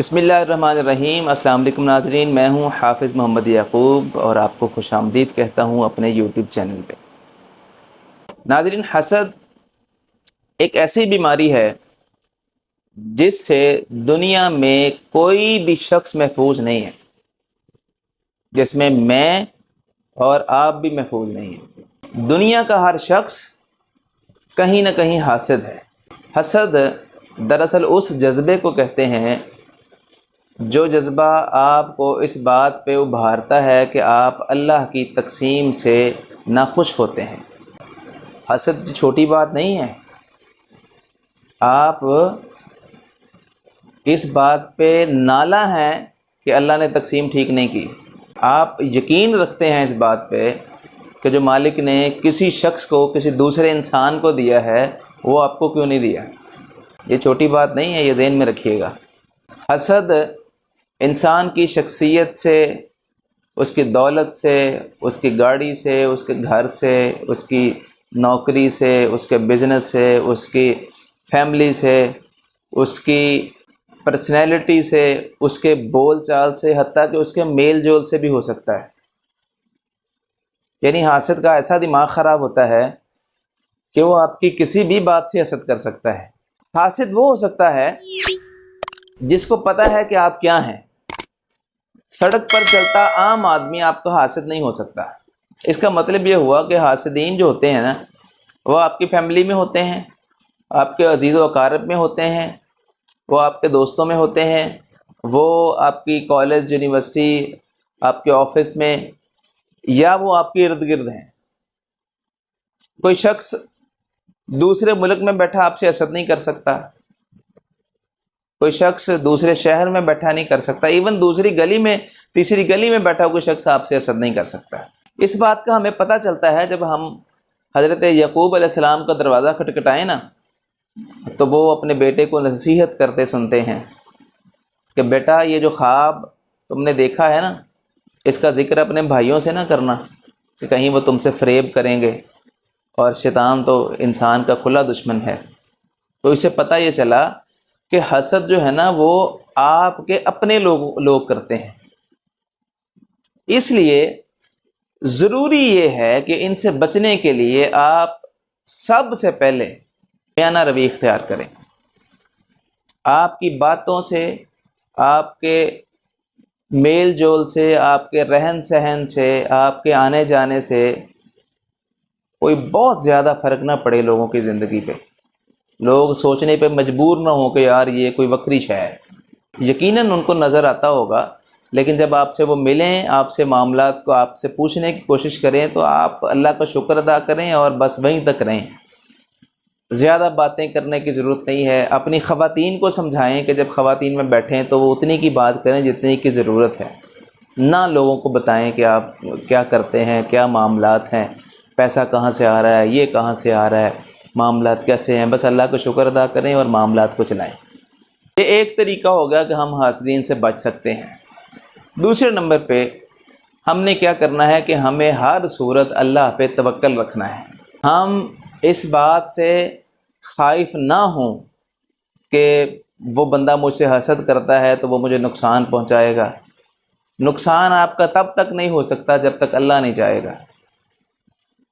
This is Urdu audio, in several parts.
بسم اللہ الرحمن الرحیم۔ السلام علیکم ناظرین، میں ہوں حافظ محمد یعقوب اور آپ کو خوش آمدید کہتا ہوں اپنے یوٹیوب چینل پہ۔ ناظرین، حسد ایک ایسی بیماری ہے جس سے دنیا میں کوئی بھی شخص محفوظ نہیں ہے، جس میں میں اور آپ بھی محفوظ نہیں ہیں۔ دنیا کا ہر شخص کہیں نہ کہیں حاسد ہے۔ حسد دراصل اس جذبے کو کہتے ہیں جو جذبہ آپ کو اس بات پہ ابھارتا ہے کہ آپ اللہ کی تقسیم سے ناخوش ہوتے ہیں۔ حسد چھوٹی بات نہیں ہے۔ آپ اس بات پہ نالاں ہیں کہ اللہ نے تقسیم ٹھیک نہیں کی۔ آپ یقین رکھتے ہیں اس بات پہ کہ جو مالک نے کسی شخص کو کسی دوسرے انسان کو دیا ہے وہ آپ کو کیوں نہیں دیا۔ یہ چھوٹی بات نہیں ہے، یہ ذہن میں رکھیے گا۔ حسد انسان کی شخصیت سے، اس کی دولت سے، اس کی گاڑی سے، اس کے گھر سے، اس کی نوکری سے، اس کے بزنس سے، اس کی فیملی سے، اس کی پرسنالٹی سے، اس کے بول چال سے، حتیٰ کہ اس کے میل جول سے بھی ہو سکتا ہے۔ یعنی حاسد کا ایسا دماغ خراب ہوتا ہے کہ وہ آپ کی کسی بھی بات سے حسد کر سکتا ہے۔ حاسد وہ ہو سکتا ہے جس کو پتہ ہے کہ آپ کیا ہیں۔ سڑک پر چلتا عام آدمی آپ کا حاسد نہیں ہو سکتا۔ اس کا مطلب یہ ہوا کہ حاسدین جو ہوتے ہیں نا، وہ آپ کی فیملی میں ہوتے ہیں، آپ کے عزیز و اقارب میں ہوتے ہیں، وہ آپ کے دوستوں میں ہوتے ہیں، وہ آپ کی کالج یونیورسٹی، آپ کے آفس میں، یا وہ آپ کے ارد گرد ہیں۔ کوئی شخص دوسرے ملک میں بیٹھا آپ سے حسد نہیں کر سکتا، کوئی شخص دوسرے شہر میں بیٹھا نہیں کر سکتا، ایون دوسری گلی میں، تیسری گلی میں بیٹھا کوئی شخص آپ سے حسد نہیں کر سکتا۔ اس بات کا ہمیں پتہ چلتا ہے جب ہم حضرت یعقوب علیہ السلام کا دروازہ کھٹکھٹائیں نا، تو وہ اپنے بیٹے کو نصیحت کرتے سنتے ہیں کہ بیٹا، یہ جو خواب تم نے دیکھا ہے نا، اس کا ذکر اپنے بھائیوں سے نہ کرنا کہ کہیں وہ تم سے فریب کریں گے، اور شیطان تو انسان کا کھلا دشمن ہے۔ تو اسے پتہ یہ چلا کہ حسد جو ہے نا وہ آپ کے اپنے لوگ کرتے ہیں۔ اس لیے ضروری یہ ہے کہ ان سے بچنے کے لیے آپ سب سے پہلے میانہ روی اختیار کریں۔ آپ کی باتوں سے، آپ کے میل جول سے، آپ کے رہن سہن سے، آپ کے آنے جانے سے کوئی بہت زیادہ فرق نہ پڑے لوگوں کی زندگی پہ، لوگ سوچنے پہ مجبور نہ ہوں کہ یار یہ کوئی وکری شے ہے۔ یقیناً ان کو نظر آتا ہوگا، لیکن جب آپ سے وہ ملیں، آپ سے معاملات کو آپ سے پوچھنے کی کوشش کریں، تو آپ اللہ کا شکر ادا کریں اور بس وہیں تک رہیں۔ زیادہ باتیں کرنے کی ضرورت نہیں ہے۔ اپنی خواتین کو سمجھائیں کہ جب خواتین میں بیٹھیں تو وہ اتنی کی بات کریں جتنی کی ضرورت ہے، نہ لوگوں کو بتائیں کہ آپ کیا کرتے ہیں، کیا معاملات ہیں، پیسہ کہاں سے آ رہا ہے، یہ کہاں سے آ رہا ہے، معاملات کیسے ہیں۔ بس اللہ کا شکر ادا کریں اور معاملات کو چلائیں۔ یہ ایک طریقہ ہوگا کہ ہم حاسدین سے بچ سکتے ہیں۔ دوسرے نمبر پہ ہم نے کیا کرنا ہے کہ ہمیں ہر صورت اللہ پہ توکل رکھنا ہے۔ ہم اس بات سے خائف نہ ہوں کہ وہ بندہ مجھ سے حسد کرتا ہے تو وہ مجھے نقصان پہنچائے گا۔ نقصان آپ کا تب تک نہیں ہو سکتا جب تک اللہ نہیں چاہے گا۔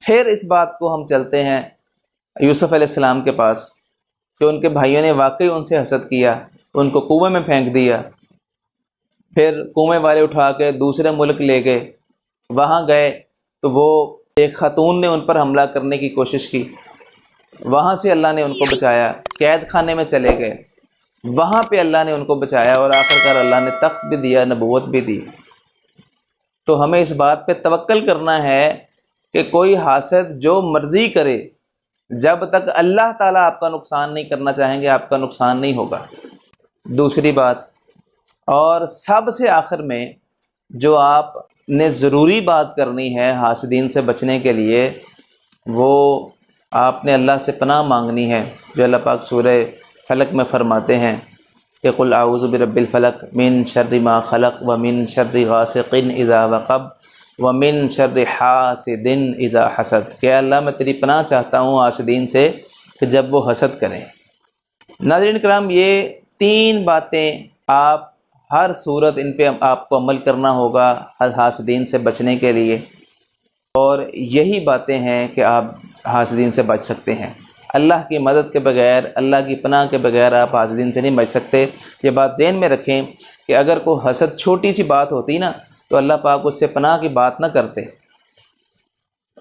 پھر اس بات کو ہم چلتے ہیں یوسف علیہ السلام کے پاس کہ ان کے بھائیوں نے واقعی ان سے حسد کیا، ان کو کنویں میں پھینک دیا۔ پھر کنویں والے اٹھا کے دوسرے ملک لے گئے، وہاں گئے تو وہ ایک خاتون نے ان پر حملہ کرنے کی کوشش کی، وہاں سے اللہ نے ان کو بچایا۔ قید خانے میں چلے گئے، وہاں پہ اللہ نے ان کو بچایا، اور آخرکار اللہ نے تخت بھی دیا، نبوت بھی دی۔ تو ہمیں اس بات پہ توکل کرنا ہے کہ کوئی حاسد جو مرضی کرے، جب تک اللہ تعالیٰ آپ کا نقصان نہیں کرنا چاہیں گے آپ کا نقصان نہیں ہوگا۔ دوسری بات اور سب سے آخر میں جو آپ نے ضروری بات کرنی ہے حاسدین سے بچنے کے لیے، وہ آپ نے اللہ سے پناہ مانگنی ہے، جو اللہ پاک سورہ فلق میں فرماتے ہیں کہ قل اعوذ برب الفلق من شر ما خلق ومن شر غاسق اذا وقب ومن شر حاسد اذا حسد، کہ اللہ میں تیری پناہ چاہتا ہوں حاسدین سے کہ جب وہ حسد کریں۔ ناظرین کرام، یہ تین باتیں آپ ہر صورت ان پہ آپ کو عمل کرنا ہوگا حاسدین سے بچنے کے لیے، اور یہی باتیں ہیں کہ آپ حاسدین سے بچ سکتے ہیں۔ اللہ کی مدد کے بغیر، اللہ کی پناہ کے بغیر آپ حاسدین سے نہیں بچ سکتے۔ یہ بات ذہن میں رکھیں کہ اگر کوئی حسد چھوٹی سی بات ہوتی نا تو اللہ پاک اس سے پناہ کی بات نہ کرتے۔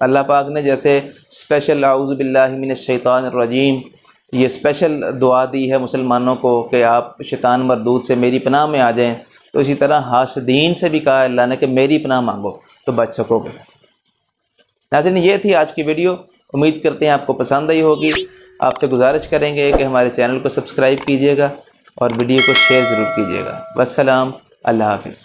اللہ پاک نے جیسے اسپیشل اعوذ باللہ من الشیطان الرجیم یہ اسپیشل دعا دی ہے مسلمانوں کو کہ آپ شیطان مردود سے میری پناہ میں آ جائیں، تو اسی طرح حاسدین سے بھی کہا اللہ نے کہ میری پناہ مانگو تو بچ سکو گے۔ ناظرین، یہ تھی آج کی ویڈیو، امید کرتے ہیں آپ کو پسند آئی ہوگی۔ آپ سے گزارش کریں گے کہ ہمارے چینل کو سبسکرائب کیجیے گا اور ویڈیو کو شیئر ضرور کیجیے گا۔ والسلام، اللہ حافظ۔